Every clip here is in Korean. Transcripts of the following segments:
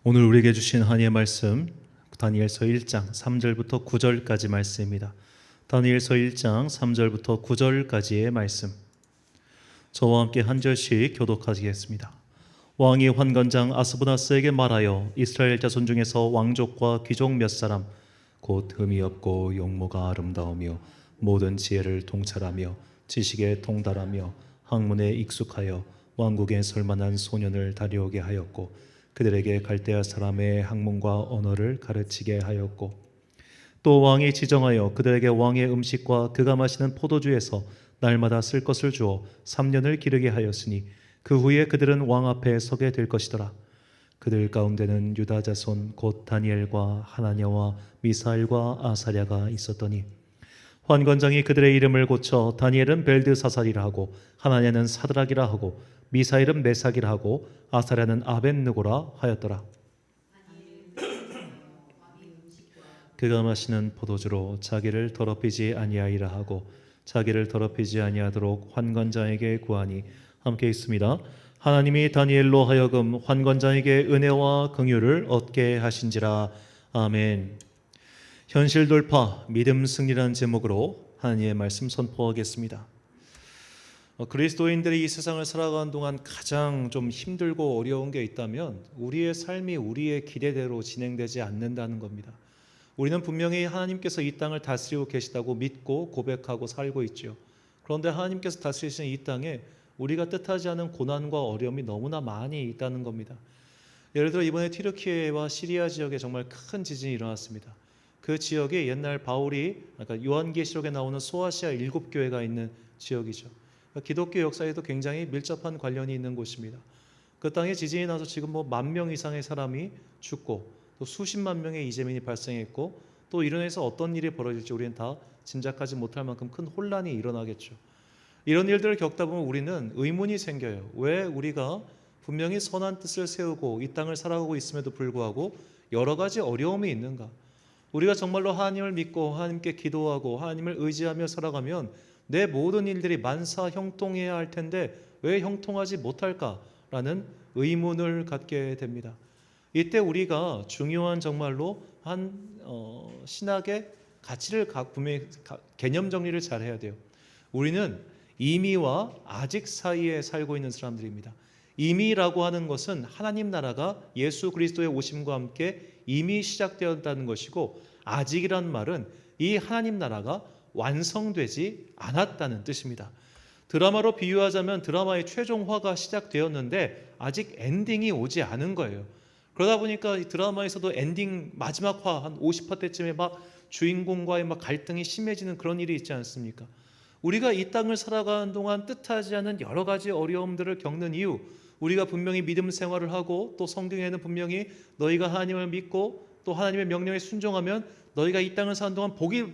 오늘 우리에게 주신 하나님의 말씀 다니엘서 1장 3절부터 9절까지 말씀입니다. 다니엘서 1장 3절부터 9절까지의 말씀. 저와 함께 한 절씩 교독하시겠습니다. 왕이 환관장 아스부나스에게 말하여 이스라엘 자손 중에서 왕족과 귀족 몇 사람 곧 흠이 없고 용모가 아름다우며 모든 지혜를 통찰하며 지식에 통달하며 학문에 익숙하여 왕국에 설만한 소년을 다려오게 하였고 그들에게 갈대아 사람의 학문과 언어를 가르치게 하였고 또 왕이 지정하여 그들에게 왕의 음식과 그가 마시는 포도주에서 날마다 쓸 것을 주어 3년을 기르게 하였으니 그 후에 그들은 왕 앞에 서게 될 것이더라. 그들 가운데는 유다 자손 곧 다니엘과 하나냐와 미사엘과 아사랴가 있었더니 환관장이 그들의 이름을 고쳐 다니엘은 벨드사살이라 하고 하나냐는 사드락이라 하고 미사엘은 메삭이라 하고 아사랴는 아벳느고라 하였더라. 그가 마시는 포도주로 자기를 더럽히지 아니하리라 하고 자기를 더럽히지 아니하도록 환관장에게 구하니 함께 있습니다. 하나님이 다니엘로 하여금 환관장에게 은혜와 긍휼을 얻게 하신지라. 아멘. 현실 돌파 믿음 승리라는 제목으로 하나님의 말씀 선포하겠습니다. 그리스도인들이 이 세상을 살아가는 동안 가장 좀 힘들고 어려운 게 있다면 우리의 삶이 우리의 기대대로 진행되지 않는다는 겁니다. 우리는 분명히 하나님께서 이 땅을 다스리고 계시다고 믿고 고백하고 살고 있죠. 그런데 하나님께서 다스리시는 이 땅에 우리가 뜻하지 않은 고난과 어려움이 너무나 많이 있다는 겁니다. 예를 들어 이번에 튀르키예와 시리아 지역에 정말 큰 지진이 일어났습니다. 그 지역이 옛날 바울이 요한계시록에 나오는 소아시아 7교회가 있는 지역이죠. 기독교 역사에도 굉장히 밀접한 관련이 있는 곳입니다. 그 땅에 지진이 나서 지금 10,000명 이상의 사람이 죽고 또 수십만 명의 이재민이 발생했고 또 이로 인해서 어떤 일이 벌어질지 우리는 다 짐작하지 못할 만큼 큰 혼란이 일어나겠죠. 이런 일들을 겪다 보면 우리는 의문이 생겨요. 왜 우리가 분명히 선한 뜻을 세우고 이 땅을 살아가고 있음에도 불구하고 여러 가지 어려움이 있는가? 우리가 정말로 하나님을 믿고 하나님께 기도하고 하나님을 의지하며 살아가면 내 모든 일들이 만사 형통해야 할 텐데 왜 형통하지 못할까라는 의문을 갖게 됩니다. 이때 우리가 중요한 정말로 한 신학의 가치를 분명히 개념 정리를 잘 해야 돼요. 우리는 이미와 아직 사이에 살고 있는 사람들입니다. 이미라고 하는 것은 하나님 나라가 예수 그리스도의 오심과 함께 이미 시작되었다는 것이고 아직이란 말은 이 하나님 나라가 완성되지 않았다는 뜻입니다. 드라마로 비유하자면 드라마의 최종화가 시작되었는데 아직 엔딩이 오지 않은 거예요. 그러다 보니까 이 드라마에서도 엔딩 마지막 화 한 50화때쯤에 막 주인공과의 막 갈등이 심해지는 그런 일이 있지 않습니까? 우리가 이 땅을 살아가는 동안 뜻하지 않은 여러 가지 어려움들을 겪는 이유, 우리가 분명히 믿음 생활을 하고 또 성경에는 분명히 너희가 하나님을 믿고 또 하나님의 명령에 순종하면 너희가 이 땅을 사는 동안 복을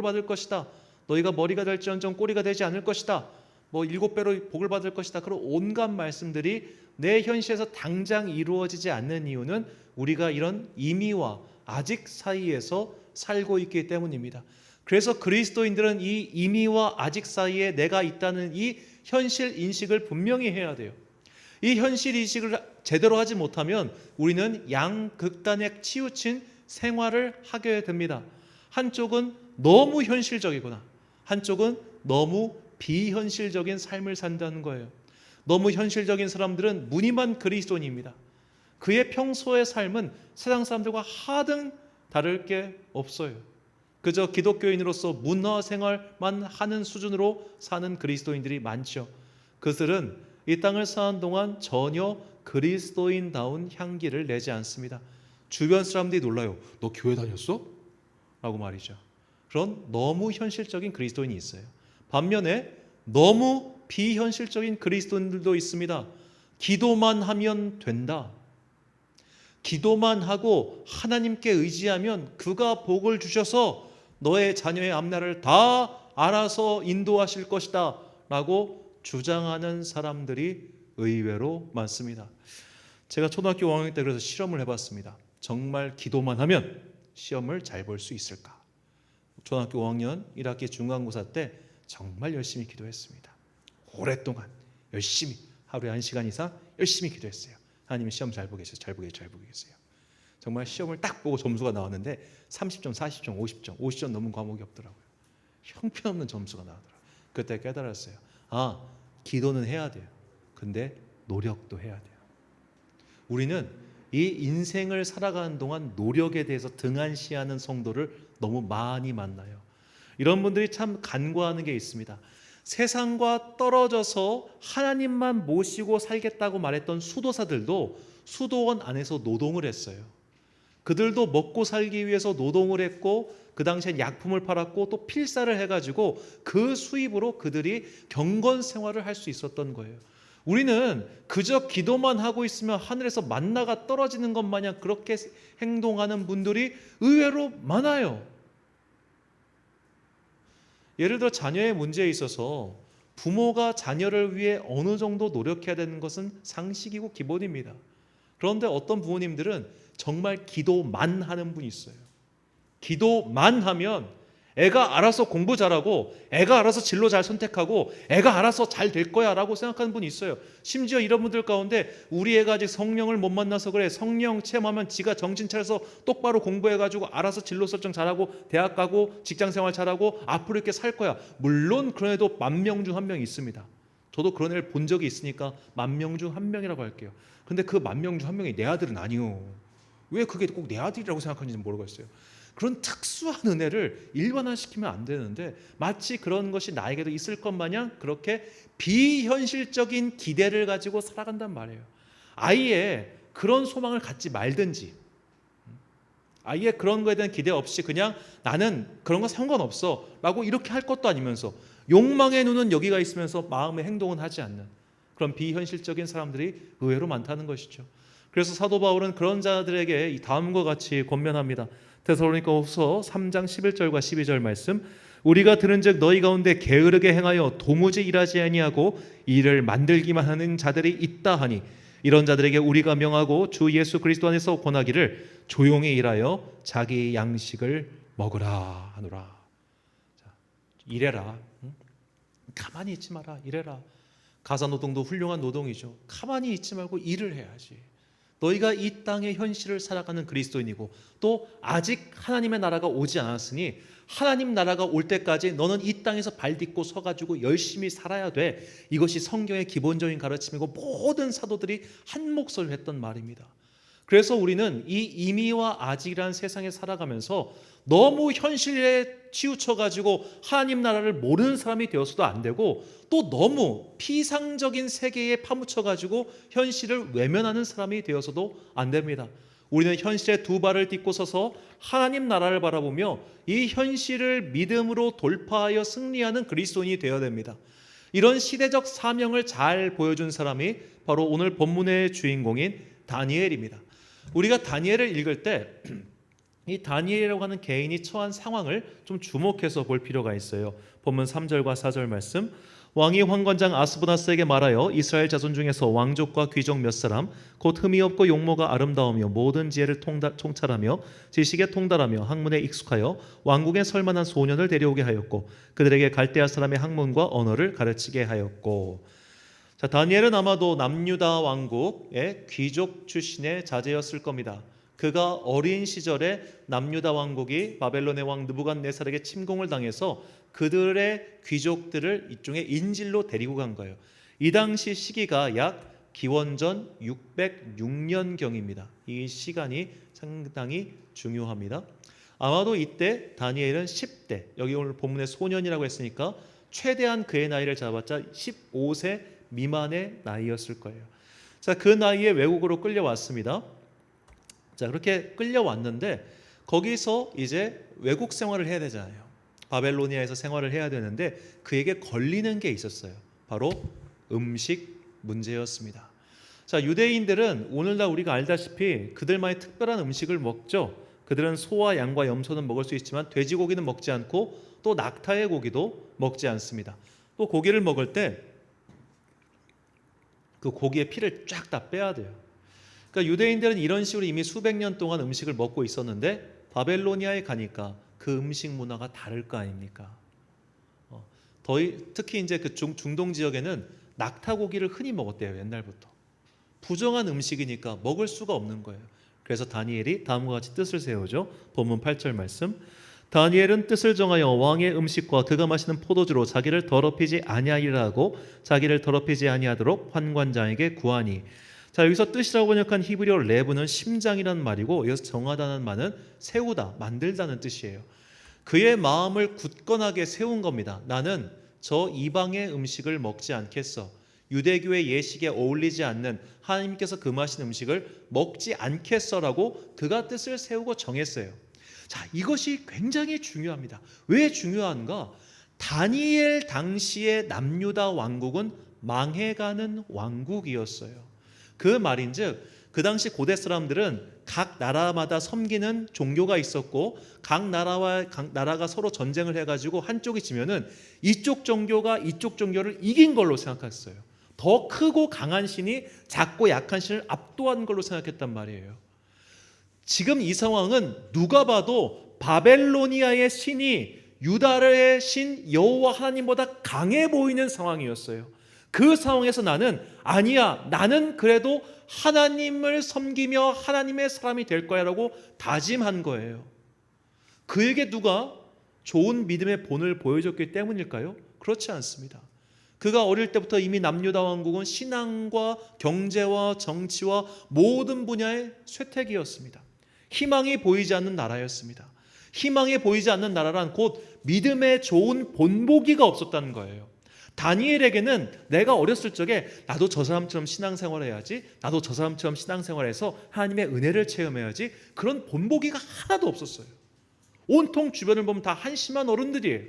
받을 것이다. 너희가 머리가 될지언정 꼬리가 되지 않을 것이다. 7배로 복을 받을 것이다. 그런 온갖 말씀들이 내 현실에서 당장 이루어지지 않는 이유는 우리가 이런 이미와 아직 사이에서 살고 있기 때문입니다. 그래서 그리스도인들은 이 이미와 아직 사이에 내가 있다는 이 현실 인식을 분명히 해야 돼요. 이 현실 인식을 제대로 하지 못하면 우리는 양극단에 치우친 생활을 하게 됩니다. 한쪽은 너무 현실적이거나 한쪽은 너무 비현실적인 삶을 산다는 거예요. 너무 현실적인 사람들은 무늬만 그리스도인입니다. 그의 평소의 삶은 세상 사람들과 하등 다를 게 없어요. 그저 기독교인으로서 문화 생활만 하는 수준으로 사는 그리스도인들이 많죠. 그들은 이 땅을 사는 동안 전혀 그리스도인다운 향기를 내지 않습니다. 주변 사람들이 놀라요. 너 교회 다녔어? 라고 말이죠. 그런 너무 현실적인 그리스도인이 있어요. 반면에 너무 비현실적인 그리스도인들도 있습니다. 기도만 하면 된다. 기도만 하고 하나님께 의지하면 그가 복을 주셔서 너의 자녀의 앞날을 다 알아서 인도하실 것이다 라고 주장하는 사람들이 의외로 많습니다. 제가 초등학교 5학년 때 그래서 실험을 해봤습니다. 정말 기도만 하면 시험을 잘 볼 수 있을까? 초등학교 5학년 1학기 중간고사 때 정말 열심히 기도했습니다. 오랫동안 열심히 하루에 1시간 이상 열심히 기도했어요. 하나님이 시험 잘 보고 계세요. 잘 보고 계세요. 정말 시험을 딱 보고 점수가 나왔는데 30점, 40점, 50점, 50점 넘은 과목이 없더라고요. 형편없는 점수가 나오더라고요. 그때 깨달았어요. 아, 기도는 해야 돼요. 근데 노력도 해야 돼요. 우리는 이 인생을 살아가는 동안 노력에 대해서 등한시하는 성도를 너무 많이 만나요. 이런 분들이 참 간과하는 게 있습니다. 세상과 떨어져서 하나님만 모시고 살겠다고 말했던 수도사들도 수도원 안에서 노동을 했어요. 그들도 먹고 살기 위해서 노동을 했고 그 당시엔 약품을 팔았고 또 필사를 해가지고 그 수입으로 그들이 경건 생활을 할 수 있었던 거예요. 우리는 그저 기도만 하고 있으면 하늘에서 만나가 떨어지는 것 마냥 그렇게 행동하는 분들이 의외로 많아요. 예를 들어 자녀의 문제에 있어서 부모가 자녀를 위해 어느 정도 노력해야 되는 것은 상식이고 기본입니다. 그런데 어떤 부모님들은 정말 기도만 하는 분이 있어요. 기도만 하면 애가 알아서 공부 잘하고 애가 알아서 진로 잘 선택하고 애가 알아서 잘 될 거야 라고 생각하는 분이 있어요. 심지어 이런 분들 가운데 우리 애가 아직 성령을 못 만나서 그래, 성령 체험하면 지가 정신 차려서 똑바로 공부해가지고 알아서 진로 설정 잘하고 대학 가고 직장생활 잘하고 앞으로 이렇게 살 거야. 물론 그런 애도 10,000명 중 1명이 있습니다. 저도 그런 애를 본 적이 있으니까 10,000명 중 1명이라고 할게요. 근데 그 10,000명 중 1명이 내 아들은 아니요. 왜 그게 꼭 내 아들이라고 생각하는지는 모르겠어요. 그런 특수한 은혜를 일반화시키면 안 되는데 마치 그런 것이 나에게도 있을 것 마냥 그렇게 비현실적인 기대를 가지고 살아간단 말이에요. 아예 그런 소망을 갖지 말든지, 아예 그런 거에 대한 기대 없이 그냥 나는 그런 거 상관없어 라고 이렇게 할 것도 아니면서 욕망의 눈은 여기가 있으면서 마음의 행동은 하지 않는 그런 비현실적인 사람들이 의외로 많다는 것이죠. 그래서 사도 바울은 그런 자들에게 이 다음과 같이 권면합니다. 데살로니가후서 3장 11절과 12절 말씀, 우리가 들은즉 너희 가운데 게으르게 행하여 도무지 일하지 아니하고 일을 만들기만 하는 자들이 있다 하니 이런 자들에게 우리가 명하고 주 예수 그리스도 안에서 권하기를 조용히 일하여 자기 양식을 먹으라 하노라. 자, 일해라. 가만히 있지 마라. 일해라. 가사노동도 훌륭한 노동이죠. 가만히 있지 말고 일을 해야지. 너희가 이 땅의 현실을 살아가는 그리스도인이고 또 아직 하나님의 나라가 오지 않았으니 하나님 나라가 올 때까지 너는 이 땅에서 발 딛고 서가지고 열심히 살아야 돼. 이것이 성경의 기본적인 가르침이고 모든 사도들이 한 목소리를 했던 말입니다. 그래서 우리는 이 이미와 아직이라는 세상에 살아가면서 너무 현실에 치우쳐가지고 하나님 나라를 모르는 사람이 되어서도 안 되고 또 너무 피상적인 세계에 파묻혀가지고 현실을 외면하는 사람이 되어서도 안 됩니다. 우리는 현실에 두 발을 딛고 서서 하나님 나라를 바라보며 이 현실을 믿음으로 돌파하여 승리하는 그리스도인이 되어야 됩니다. 이런 시대적 사명을 잘 보여준 사람이 바로 오늘 본문의 주인공인 다니엘입니다. 우리가 다니엘을 읽을 때 이 다니엘이라고 하는 개인이 처한 상황을 좀 주목해서 볼 필요가 있어요. 본문 3절과 4절 말씀, 왕이 환관장 아스보나스에게 말하여 이스라엘 자손 중에서 왕족과 귀족 몇 사람 곧 흠이 없고 용모가 아름다우며 모든 지혜를 통찰하며 지식에 통달하며 학문에 익숙하여 왕국에 설만한 소년을 데려오게 하였고 그들에게 갈대아 사람의 학문과 언어를 가르치게 하였고. 자, 다니엘은 아마도 남유다 왕국의 귀족 출신의 자제였을 겁니다. 그가 어린 시절에 남유다 왕국이 바벨론의 왕 느부갓네살에게 침공을 당해서 그들의 귀족들을 이쪽의 인질로 데리고 간 거예요. 이 당시 시기가 약 기원전 606년경입니다. 이 시간이 상당히 중요합니다. 아마도 이때 다니엘은 10대, 여기 오늘 본문에 소년이라고 했으니까 최대한 그의 나이를 잡았자 15세 미만의 나이였을 거예요. 자, 그 나이에 외국으로 끌려왔습니다. 자, 그렇게 끌려왔는데 거기서 이제 외국 생활을 해야 되잖아요. 바벨로니아에서 생활을 해야 되는데 그에게 걸리는 게 있었어요. 바로 음식 문제였습니다. 자, 유대인들은 오늘날 우리가 알다시피 그들만의 특별한 음식을 먹죠. 그들은 소와 양과 염소는 먹을 수 있지만 돼지고기는 먹지 않고 또 낙타의 고기도 먹지 않습니다. 또 고기를 먹을 때 그 고기의 피를 쫙 다 빼야 돼요. 그러니까 유대인들은 이런 식으로 이미 수백 년 동안 음식을 먹고 있었는데 바벨로니아에 가니까 그 음식 문화가 다를 거 아닙니까? 특히 이제 그 중동 지역에는 낙타 고기를 흔히 먹었대요, 옛날부터. 부정한 음식이니까 먹을 수가 없는 거예요. 그래서 다니엘이 다음과 같이 뜻을 세우죠. 본문 8절 말씀. 다니엘은 뜻을 정하여 왕의 음식과 그가 마시는 포도주로 자기를 더럽히지 아니하리라 하고 자기를 더럽히지 아니하도록 환관장에게 구하니. 자, 여기서 뜻이라고 번역한 히브리어 레브는 심장이란 말이고, 여기서 정하다는 말은 세우다, 만들다는 뜻이에요. 그의 마음을 굳건하게 세운 겁니다. 나는 저 이방의 음식을 먹지 않겠어. 유대교의 예식에 어울리지 않는 하나님께서 금하신 음식을 먹지 않겠어라고 그가 뜻을 세우고 정했어요. 자, 이것이 굉장히 중요합니다. 왜 중요한가? 다니엘 당시의 남유다 왕국은 망해가는 왕국이었어요. 그 말인즉 그 당시 고대 사람들은 각 나라마다 섬기는 종교가 있었고, 각 나라가 서로 전쟁을 해가지고 한쪽이 지면은 이쪽 종교가 이쪽 종교를 이긴 걸로 생각했어요. 더 크고 강한 신이 작고 약한 신을 압도한 걸로 생각했단 말이에요. 지금 이 상황은 누가 봐도 바벨로니아의 신이 유다의 신 여호와 하나님보다 강해 보이는 상황이었어요. 그 상황에서 나는 그래도 하나님을 섬기며 하나님의 사람이 될 거야 라고 다짐한 거예요. 그에게 누가 좋은 믿음의 본을 보여줬기 때문일까요? 그렇지 않습니다. 그가 어릴 때부터 이미 남유다 왕국은 신앙과 경제와 정치와 모든 분야의 쇠퇴기였습니다. 희망이 보이지 않는 나라였습니다. 희망이 보이지 않는 나라란 곧 믿음의 좋은 본보기가 없었다는 거예요. 다니엘에게는 내가 어렸을 적에 나도 저 사람처럼 신앙생활해야지, 나도 저 사람처럼 신앙생활해서 하나님의 은혜를 체험해야지, 그런 본보기가 하나도 없었어요. 온통 주변을 보면 다 한심한 어른들이에요.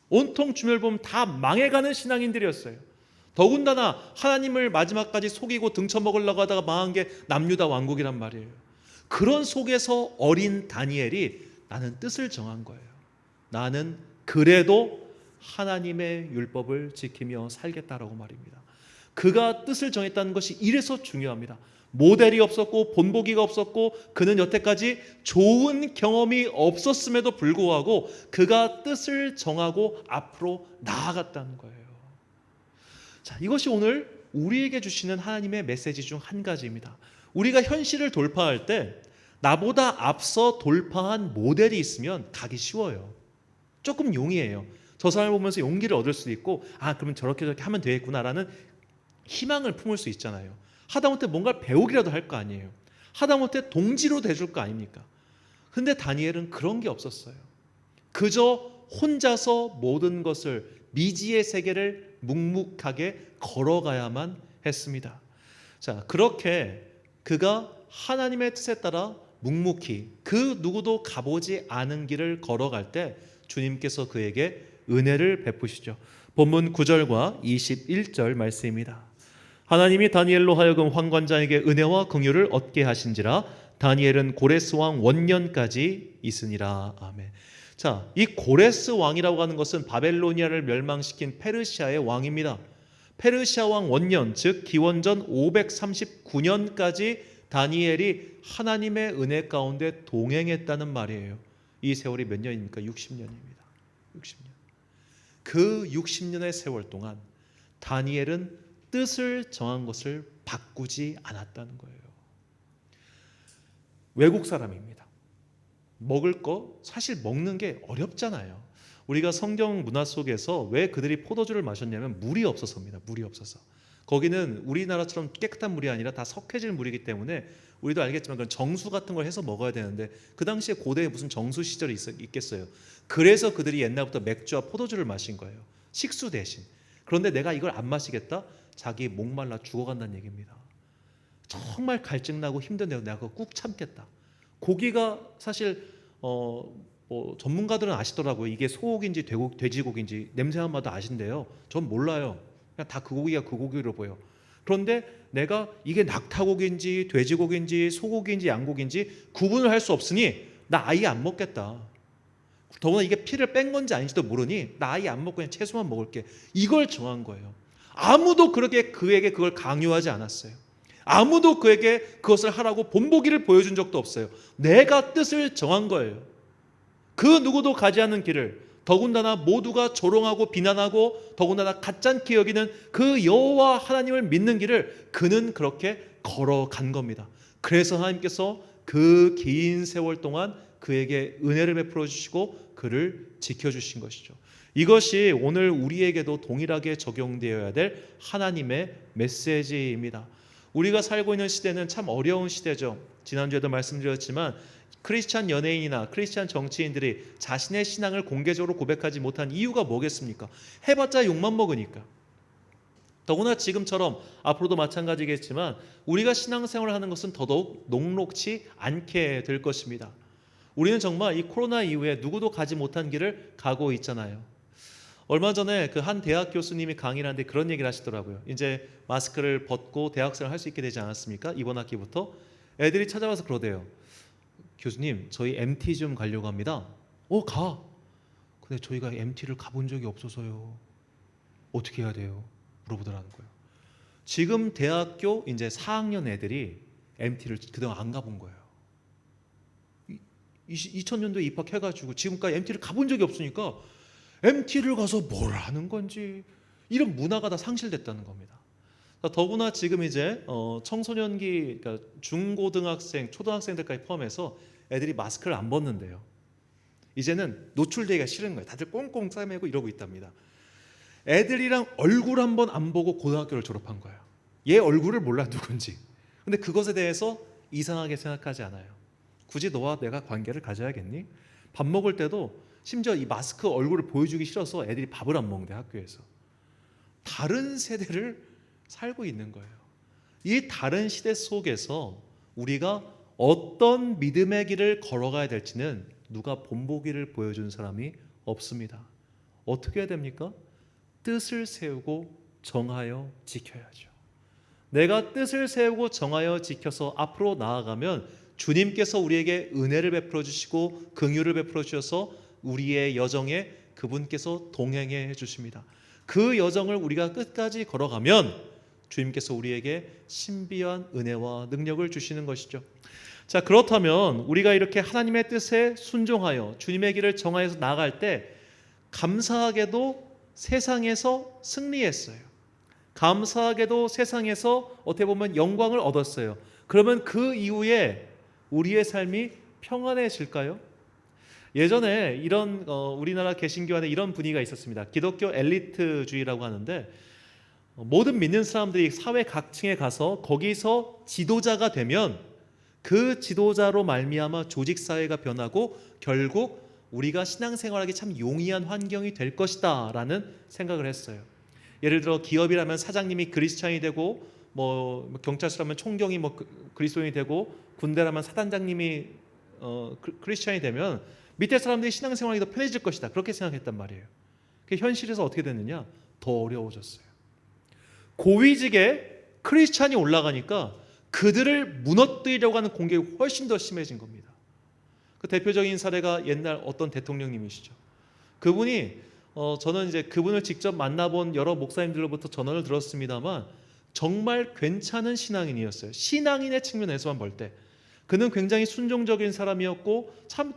온통 주변을 보면 다 망해가는 신앙인들이었어요. 더군다나 하나님을 마지막까지 속이고 등쳐먹으려고 하다가 망한 게 남유다 왕국이란 말이에요. 그런 속에서 어린 다니엘이 나는 뜻을 정한 거예요. 나는 그래도 하나님의 율법을 지키며 살겠다라고 말입니다. 그가 뜻을 정했다는 것이 이래서 중요합니다. 모델이 없었고 본보기가 없었고 그는 여태까지 좋은 경험이 없었음에도 불구하고 그가 뜻을 정하고 앞으로 나아갔다는 거예요. 자, 이것이 오늘 우리에게 주시는 하나님의 메시지 중 한 가지입니다. 우리가 현실을 돌파할 때 나보다 앞서 돌파한 모델이 있으면 가기 쉬워요. 조금 용이해요. 저 사람을 보면서 용기를 얻을 수도 있고, 그러면 저렇게 하면 되겠구나라는 희망을 품을 수 있잖아요. 하다못해 뭔가를 배우기라도 할 거 아니에요. 하다못해 동지로 돼줄 거 아닙니까? 근데 다니엘은 그런 게 없었어요. 그저 혼자서 모든 것을, 미지의 세계를 묵묵하게 걸어가야만 했습니다. 자, 그렇게 그가 하나님의 뜻에 따라 묵묵히 그 누구도 가보지 않은 길을 걸어갈 때 주님께서 그에게 은혜를 베푸시죠. 본문 9절과 21절 말씀입니다. 하나님이 다니엘로 하여금 환관장에게 은혜와 긍휼을 얻게 하신지라 다니엘은 고레스 왕 원년까지 있으니라. 아멘. 자, 이 고레스 왕이라고 하는 것은 바벨로니아를 멸망시킨 페르시아의 왕입니다. 페르시아 왕 원년, 즉 기원전 539년까지 다니엘이 하나님의 은혜 가운데 동행했다는 말이에요. 이 세월이 몇 년입니까? 60년입니다. 60년. 그 60년의 세월 동안 다니엘은 뜻을 정한 것을 바꾸지 않았다는 거예요. 외국 사람입니다. 먹을 거 사실 먹는 게 어렵잖아요. 우리가 성경 문화 속에서 왜 그들이 포도주를 마셨냐면 물이 없어서입니다. 물이 없어서. 거기는 우리나라처럼 깨끗한 물이 아니라 다 석회질 물이기 때문에 우리도 알겠지만 그런 정수 같은 걸 해서 먹어야 되는데 그 당시에 고대에 무슨 정수 시절이 있겠어요. 그래서 그들이 옛날부터 맥주와 포도주를 마신 거예요. 식수 대신. 그런데 내가 이걸 안 마시겠다? 자기 목말라 죽어간다는 얘기입니다. 정말 갈증나고 힘든데 내가 그거 꾹 참겠다. 고기가 사실 전문가들은 아시더라고요. 이게 소고기인지 돼지고기인지 냄새만 맡아도 아신대요. 전 몰라요. 그냥 다 그 고기가 그 고기로 보여. 그런데 내가 이게 낙타고기인지 돼지고기인지 소고기인지 양고기인지 구분을 할 수 없으니 나 아예 안 먹겠다. 더구나 이게 피를 뺀 건지 아닌지도 모르니 나 아예 안 먹고 그냥 채소만 먹을게. 이걸 정한 거예요. 아무도 그렇게 그에게 그걸 강요하지 않았어요. 아무도 그에게 그것을 하라고 본보기를 보여준 적도 없어요. 내가 뜻을 정한 거예요. 그 누구도 가지 않는 길을, 더군다나 모두가 조롱하고 비난하고 더군다나 가짜게 여기는 그 여호와 하나님을 믿는 길을 그는 그렇게 걸어간 겁니다. 그래서 하나님께서 그 긴 세월 동안 그에게 은혜를 베풀어 주시고 그를 지켜주신 것이죠. 이것이 오늘 우리에게도 동일하게 적용되어야 될 하나님의 메시지입니다. 우리가 살고 있는 시대는 참 어려운 시대죠. 지난주에도 말씀드렸지만 크리스찬 연예인이나 크리스찬 정치인들이 자신의 신앙을 공개적으로 고백하지 못한 이유가 뭐겠습니까? 해봤자 욕만 먹으니까. 더구나 지금처럼 앞으로도 마찬가지겠지만 우리가 신앙생활을 하는 것은 더더욱 녹록치 않게 될 것입니다. 우리는 정말 이 코로나 이후에 누구도 가지 못한 길을 가고 있잖아요. 얼마 전에 그 한 대학 교수님이 강의를 하는데 그런 얘기를 하시더라고요. 이제 마스크를 벗고 대학생을 할 수 있게 되지 않았습니까? 이번 학기부터. 애들이 찾아와서 그러대요. 교수님, 저희 MT 좀 가려고 합니다. 가. 근데 저희가 MT를 가본 적이 없어서요. 어떻게 해야 돼요? 물어보더라는 거예요. 지금 대학교 이제 4학년 애들이 MT를 그동안 안 가본 거예요. 2000년도에 입학해가지고 지금까지 MT를 가본 적이 없으니까 MT를 가서 뭘 하는 건지 이런 문화가 다 상실됐다는 겁니다. 더구나 지금 이제 청소년기, 그러니까 중고등학생, 초등학생들까지 포함해서 애들이 마스크를 안 벗는데요. 이제는 노출되기가 싫은 거예요. 다들 꽁꽁 싸매고 이러고 있답니다. 애들이랑 얼굴 한번 안 보고 고등학교를 졸업한 거예요. 얘 얼굴을 몰라 누군지. 근데 그것에 대해서 이상하게 생각하지 않아요. 굳이 너와 내가 관계를 가져야겠니? 밥 먹을 때도 심지어 이 마스크 얼굴을 보여주기 싫어서 애들이 밥을 안 먹는데 학교에서. 다른 세대를 살고 있는 거예요. 이 다른 시대 속에서 우리가 어떤 믿음의 길을 걸어가야 될지는 누가 본보기를 보여준 사람이 없습니다. 어떻게 해야 됩니까? 뜻을 세우고 정하여 지켜야죠. 내가 뜻을 세우고 정하여 지켜서 앞으로 나아가면 주님께서 우리에게 은혜를 베풀어 주시고 긍휼을 베풀어 주셔서 우리의 여정에 그분께서 동행해 주십니다. 그 여정을 우리가 끝까지 걸어가면 주님께서 우리에게 신비한 은혜와 능력을 주시는 것이죠. 자, 그렇다면 우리가 이렇게 하나님의 뜻에 순종하여 주님의 길을 정하여서 나아갈 때 감사하게도 세상에서 승리했어요. 감사하게도 세상에서 어떻게 보면 영광을 얻었어요. 그러면 그 이후에 우리의 삶이 평안해질까요? 예전에 이런 우리나라 개신교 안에 이런 분위기가 있었습니다. 기독교 엘리트주의라고 하는데 모든 믿는 사람들이 사회 각층에 가서 거기서 지도자가 되면 그 지도자로 말미암아 조직 사회가 변하고 결국 우리가 신앙생활하기 참 용이한 환경이 될 것이다 라는 생각을 했어요. 예를 들어 기업이라면 사장님이 그리스도인이 되고 뭐 경찰서라면 총경이 그리스도인이 되고 군대라면 사단장님이 크리스천이 되면 밑에 사람들이 신앙생활이 더 편해질 것이다 그렇게 생각했단 말이에요. 현실에서 어떻게 됐느냐? 더 어려워졌어요. 고위직에 크리스찬이 올라가니까 그들을 무너뜨리려고 하는 공격이 훨씬 더 심해진 겁니다. 그 대표적인 사례가 옛날 어떤 대통령님이시죠. 그분이 저는 이제 그분을 직접 만나본 여러 목사님들로부터 전언을 들었습니다만 정말 괜찮은 신앙인이었어요. 신앙인의 측면에서만 볼 때 그는 굉장히 순종적인 사람이었고 참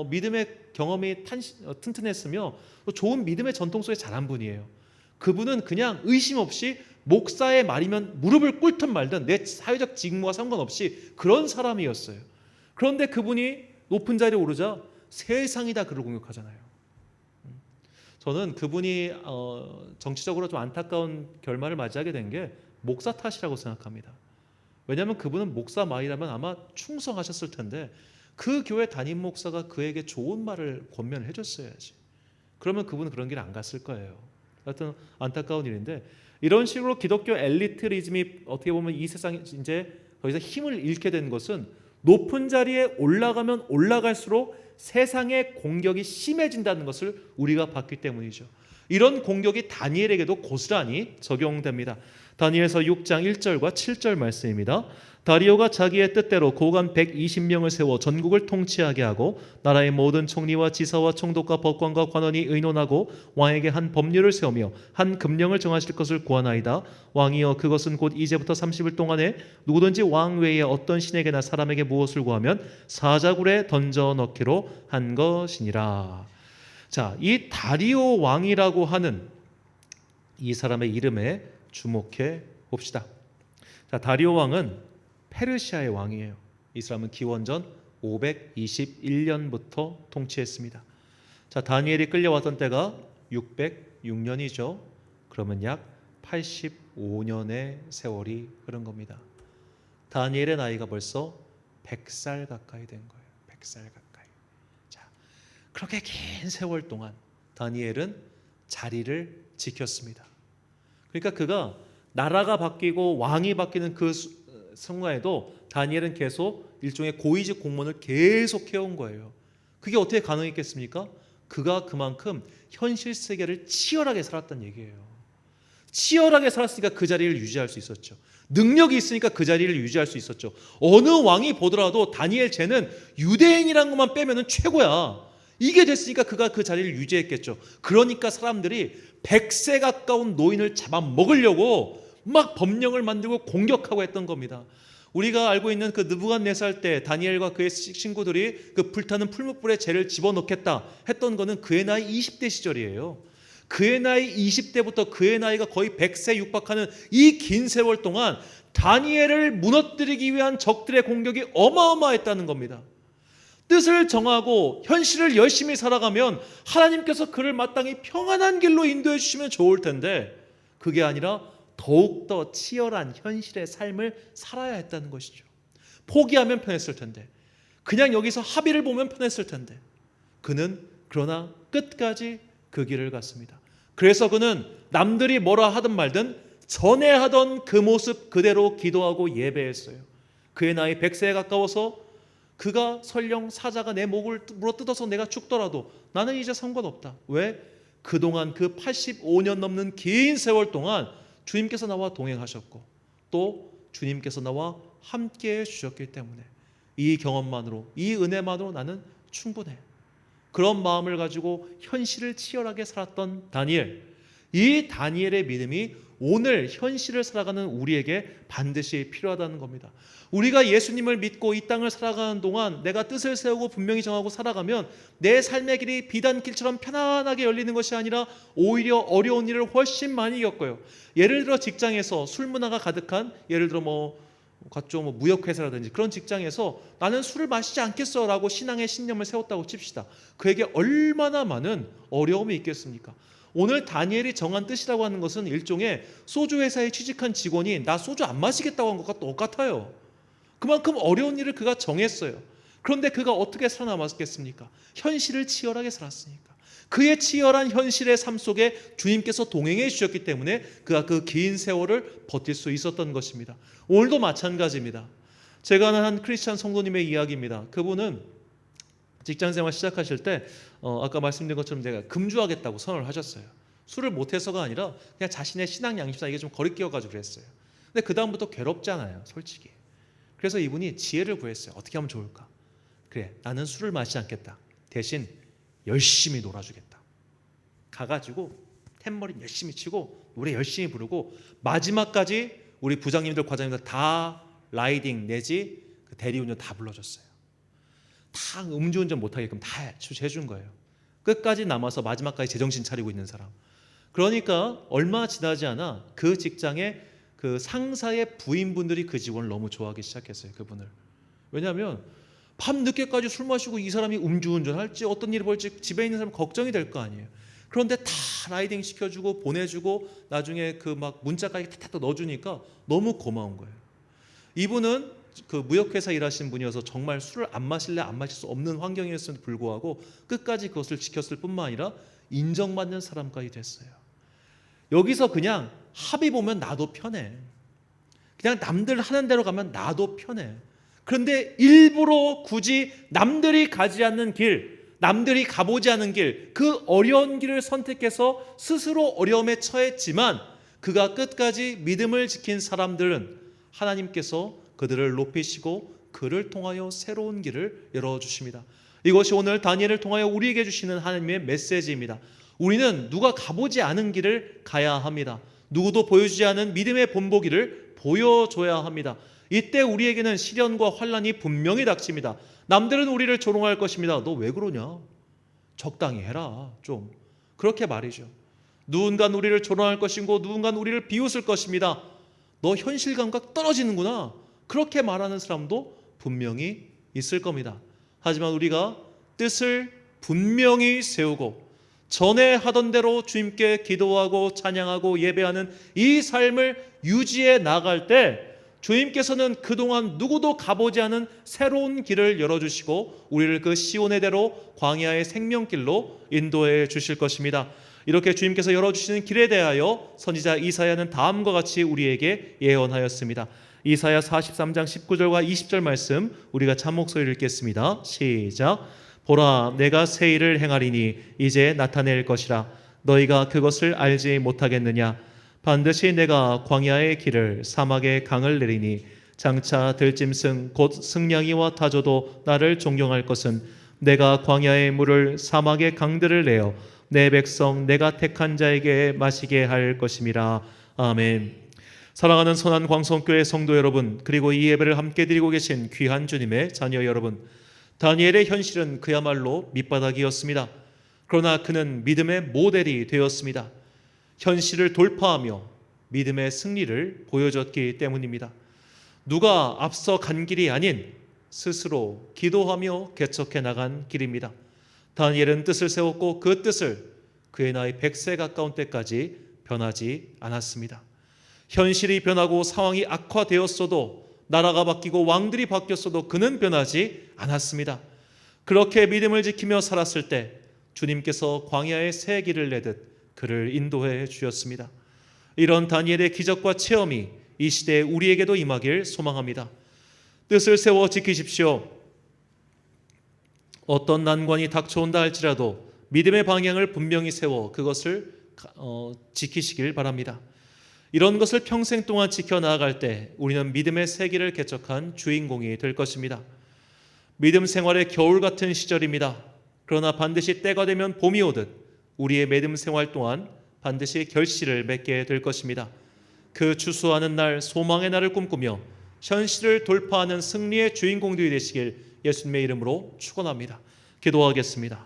믿음의 경험이 튼튼했으며 또 좋은 믿음의 전통 속에 자란 분이에요. 그분은 그냥 의심 없이 목사의 말이면 무릎을 꿇든 말든 내 사회적 직무와 상관없이 그런 사람이었어요. 그런데 그분이 높은 자리에 오르자 세상이 다 그를 공격하잖아요. 저는 그분이 정치적으로 좀 안타까운 결말을 맞이하게 된 게 목사 탓이라고 생각합니다. 왜냐하면 그분은 목사 말이라면 아마 충성하셨을 텐데 그 교회 담임 목사가 그에게 좋은 말을 권면을 해줬어야지. 그러면 그분은 그런 길 안 갔을 거예요. 하여튼 안타까운 일인데 이런 식으로 기독교 엘리트리즘이 어떻게 보면 이 세상에 이제 더 이상 힘을 잃게 된 것은 높은 자리에 올라가면 올라갈수록 세상의 공격이 심해진다는 것을 우리가 봤기 때문이죠. 이런 공격이 다니엘에게도 고스란히 적용됩니다. 다니엘서 6장 1절과 7절 말씀입니다. 다리오가 자기의 뜻대로 고관 120명을 세워 전국을 통치하게 하고 나라의 모든 총리와 지사와 총독과 법관과 관원이 의논하고 왕에게 한 법률을 세우며 한 금령을 정하실 것을 구하나이다. 왕이여 그것은 곧 이제부터 30일 동안에 누구든지 왕 외에 어떤 신에게나 사람에게 무엇을 구하면 사자굴에 던져 넣기로 한 것이니라. 자, 이 다리오 왕이라고 하는 이 사람의 이름에 주목해 봅시다. 자, 다리오 왕은 페르시아의 왕이에요. 이 사람은 기원전 521년부터 통치했습니다. 자, 다니엘이 끌려왔던 때가 606년이죠. 그러면 약 85년의 세월이 흐른 겁니다. 다니엘의 나이가 벌써 100살 가까이 된 거예요. 100살 가까이. 자, 그렇게 긴 세월 동안 다니엘은 자리를 지켰습니다. 그러니까 그가 나라가 바뀌고 왕이 바뀌는 그 순간에도 다니엘은 계속 일종의 고위직 공무원을 계속 해온 거예요. 그게 어떻게 가능했겠습니까? 그가 그만큼 현실 세계를 치열하게 살았다는 얘기예요. 치열하게 살았으니까 그 자리를 유지할 수 있었죠. 능력이 있으니까 그 자리를 유지할 수 있었죠. 어느 왕이 보더라도 다니엘 쟤는 유대인이라는 것만 빼면 최고야. 이게 됐으니까 그가 그 자리를 유지했겠죠. 그러니까 사람들이 100세 가까운 노인을 잡아먹으려고 막 법령을 만들고 공격하고 했던 겁니다. 우리가 알고 있는 그 느부갓네살 때 다니엘과 그의 친구들이 그 불타는 풀무불에 죄를 집어넣겠다 했던 거는 그의 나이 20대 시절이에요. 그의 나이 20대부터 그의 나이가 거의 100세 육박하는 이 긴 세월 동안 다니엘을 무너뜨리기 위한 적들의 공격이 어마어마했다는 겁니다. 뜻을 정하고 현실을 열심히 살아가면 하나님께서 그를 마땅히 평안한 길로 인도해 주시면 좋을 텐데 그게 아니라 더욱더 치열한 현실의 삶을 살아야 했다는 것이죠. 포기하면 편했을 텐데, 그냥 여기서 합의를 보면 편했을 텐데, 그는 그러나 끝까지 그 길을 갔습니다. 그래서 그는 남들이 뭐라 하든 말든 전에 하던 그 모습 그대로 기도하고 예배했어요. 그의 나이 100세에 가까워서 그가 설령 사자가 내 목을 물어뜯어서 내가 죽더라도 나는 이제 상관없다. 왜? 그동안 그 85년 넘는 긴 세월 동안 주님께서 나와 동행하셨고 또 주님께서 나와 함께해 주셨기 때문에 이 경험만으로, 이 은혜만으로 나는 충분해. 그런 마음을 가지고 현실을 치열하게 살았던 다니엘. 이 다니엘의 믿음이 오늘 현실을 살아가는 우리에게 반드시 필요하다는 겁니다. 우리가 예수님을 믿고 이 땅을 살아가는 동안 내가 뜻을 세우고 분명히 정하고 살아가면 내 삶의 길이 비단길처럼 편안하게 열리는 것이 아니라 오히려 어려운 일을 훨씬 많이 겪어요. 예를 들어 직장에서 술 문화가 가득한, 예를 들어 각종 무역회사라든지 그런 직장에서 나는 술을 마시지 않겠어 라고 신앙의 신념을 세웠다고 칩시다. 그에게 얼마나 많은 어려움이 있겠습니까? 오늘 다니엘이 정한 뜻이라고 하는 것은 일종의 소주 회사에 취직한 직원이 나 소주 안 마시겠다고 한 것과 똑같아요. 그만큼 어려운 일을 그가 정했어요. 그런데 그가 어떻게 살아남았겠습니까? 현실을 치열하게 살았으니까. 그의 치열한 현실의 삶 속에 주님께서 동행해 주셨기 때문에 그가 그 긴 세월을 버틸 수 있었던 것입니다. 오늘도 마찬가지입니다. 제가 아는 한 크리스찬 성도님의 이야기입니다. 그분은 직장생활 시작하실 때 아까 말씀드린 것처럼 제가 금주하겠다고 선언을 하셨어요. 술을 못해서가 아니라 그냥 자신의 신앙 양심상 이게 좀 거리끼어가지고 그랬어요. 근데 그 다음부터 괴롭잖아요, 솔직히. 그래서 이분이 지혜를 구했어요. 어떻게 하면 좋을까? 그래, 나는 술을 마시지 않겠다. 대신 열심히 놀아주겠다. 가가지고 탬버린 열심히 치고 노래 열심히 부르고 마지막까지 우리 부장님들 과장님들 다 라이딩 내지 그 대리운전 다 불러줬어요. 다 음주운전 못하게끔 다 해준 거예요. 끝까지 남아서 마지막까지 제정신 차리고 있는 사람. 그러니까 얼마 지나지 않아 그 직장에 그 상사의 부인분들이 그 직원을 너무 좋아하기 시작했어요. 그분을. 왜냐하면 밤 늦게까지 술 마시고 이 사람이 음주운전할지 어떤 일이 벌지 집에 있는 사람 걱정이 될 거 아니에요. 그런데 다 라이딩 시켜주고 보내주고 나중에 그 막 문자까지 탁탁 넣어주니까 너무 고마운 거예요. 이분은 그 무역회사 일하시는 분이어서 정말 술을 안 마실래 안 마실 수 없는 환경이었음에도 불구하고 끝까지 그것을 지켰을 뿐만 아니라 인정받는 사람까지 됐어요. 여기서 그냥 합의 보면 나도 편해. 그냥 남들 하는 대로 가면 나도 편해. 그런데 일부러 굳이 남들이 가지 않는 길, 남들이 가보지 않은 길, 그 어려운 길을 선택해서 스스로 어려움에 처했지만 그가 끝까지 믿음을 지킨 사람들은 하나님께서 그들을 높이시고 그를 통하여 새로운 길을 열어주십니다. 이것이 오늘 다니엘을 통하여 우리에게 주시는 하나님의 메시지입니다. 우리는 누가 가보지 않은 길을 가야 합니다. 누구도 보여주지 않은 믿음의 본보기를 보여줘야 합니다. 이때 우리에게는 시련과 환난이 분명히 닥칩니다. 남들은 우리를 조롱할 것입니다. 너 왜 그러냐? 적당히 해라. 좀 그렇게 말이죠. 누군가는 우리를 조롱할 것이고 누군가는 우리를 비웃을 것입니다. 너 현실 감각 떨어지는구나. 그렇게 말하는 사람도 분명히 있을 겁니다. 하지만 우리가 뜻을 분명히 세우고 전에 하던 대로 주님께 기도하고 찬양하고 예배하는 이 삶을 유지해 나갈 때 주님께서는 그동안 누구도 가보지 않은 새로운 길을 열어주시고 우리를 그 시온의 대로 광야의 생명길로 인도해 주실 것입니다. 이렇게 주님께서 열어주시는 길에 대하여 선지자 이사야는 다음과 같이 우리에게 예언하였습니다. 이사야 43장 19절과 20절 말씀 우리가 참목소리를 읽겠습니다. 시작. 보라, 내가 새 일을 행하리니 이제 나타낼 것이라. 너희가 그것을 알지 못하겠느냐? 반드시 내가 광야의 길을 사막의 강을 내리니 장차 들짐승 곧 승냥이와 타조도 나를 존경할 것은 내가 광야의 물을 사막의 강들을 내어 내 백성 내가 택한 자에게 마시게 할 것임이라. 아멘. 사랑하는 선한 광성교회 성도 여러분, 그리고 이 예배를 함께 드리고 계신 귀한 주님의 자녀 여러분, 다니엘의 현실은 그야말로 밑바닥이었습니다. 그러나 그는 믿음의 모델이 되었습니다. 현실을 돌파하며 믿음의 승리를 보여줬기 때문입니다. 누가 앞서 간 길이 아닌 스스로 기도하며 개척해 나간 길입니다. 다니엘은 뜻을 세웠고 그 뜻을 그의 나이 100세 가까운 때까지 변하지 않았습니다. 현실이 변하고 상황이 악화되었어도, 나라가 바뀌고 왕들이 바뀌었어도 그는 변하지 않았습니다. 그렇게 믿음을 지키며 살았을 때 주님께서 광야의 새 길을 내듯 그를 인도해 주셨습니다. 이런 다니엘의 기적과 체험이 이 시대에 우리에게도 임하길 소망합니다. 뜻을 세워 지키십시오. 어떤 난관이 닥쳐온다 할지라도 믿음의 방향을 분명히 세워 그것을 지키시길 바랍니다. 이런 것을 평생 동안 지켜나갈 때 우리는 믿음의 세계를 개척한 주인공이 될 것입니다. 믿음 생활의 겨울 같은 시절입니다. 그러나 반드시 때가 되면 봄이 오듯 우리의 믿음 생활 동안 반드시 결실을 맺게 될 것입니다. 그 추수하는 날, 소망의 날을 꿈꾸며 현실을 돌파하는 승리의 주인공들이 되시길 예수님의 이름으로 축원합니다. 기도하겠습니다.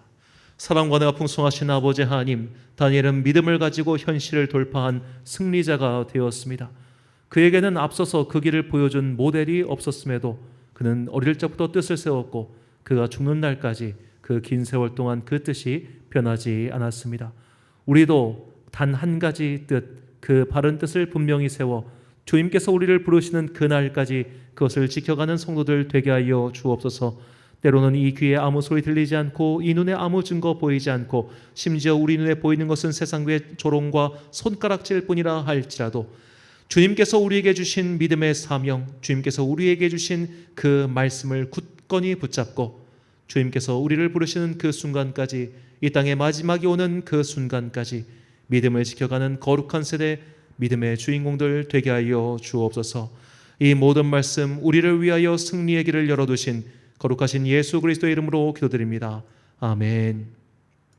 사랑과 은혜가 풍성하신 아버지 하나님, 다니엘은 믿음을 가지고 현실을 돌파한 승리자가 되었습니다. 그에게는 앞서서 그 길을 보여준 모델이 없었음에도 그는 어릴 적부터 뜻을 세웠고 그가 죽는 날까지 그 긴 세월 동안 그 뜻이 변하지 않았습니다. 우리도 단 한 가지 뜻, 그 바른 뜻을 분명히 세워 주님께서 우리를 부르시는 그날까지 그것을 지켜가는 성도들 되게 하여 주옵소서. 때로는 이 귀에 아무 소리 들리지 않고 이 눈에 아무 증거 보이지 않고 심지어 우리 눈에 보이는 것은 세상의 조롱과 손가락질 뿐이라 할지라도 주님께서 우리에게 주신 믿음의 사명, 주님께서 우리에게 주신 그 말씀을 굳건히 붙잡고 주님께서 우리를 부르시는 그 순간까지, 이 땅의 마지막이 오는 그 순간까지 믿음을 지켜가는 거룩한 세대, 믿음의 주인공들 되게 하여 주옵소서. 이 모든 말씀 우리를 위하여 승리의 길을 열어두신 거룩하신 예수 그리스도의 이름으로 기도드립니다. 아멘.